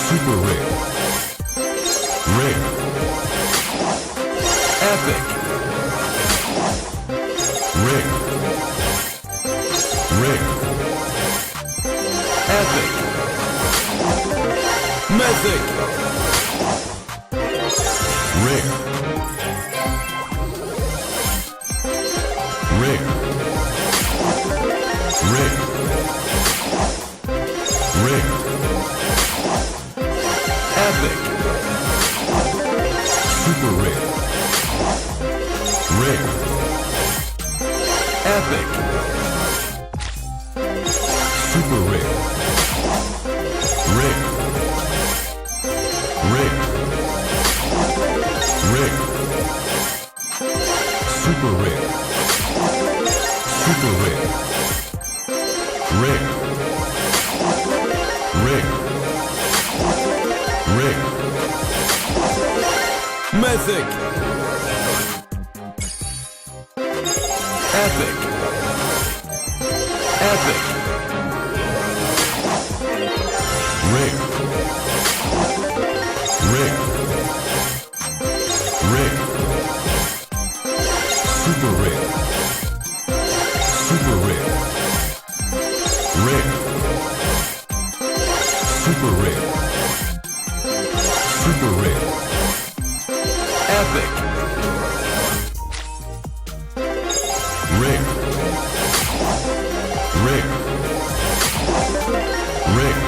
Super rare. Rare. Epic. Rare. Rare. Epic. Mythic. Rare. Rare. Rare. Rare. Epic. Super rare. Rare. Epic. Super rare. Rare. Rare. Rare. Super rare. Super rare. Rare. Rare. Rare. Mythic. Epic. Epic. Rare. Rare. Rare. Super rare. Super rare. Rare. Super rare. Super rare. Epic. Rare. Rare. Rare.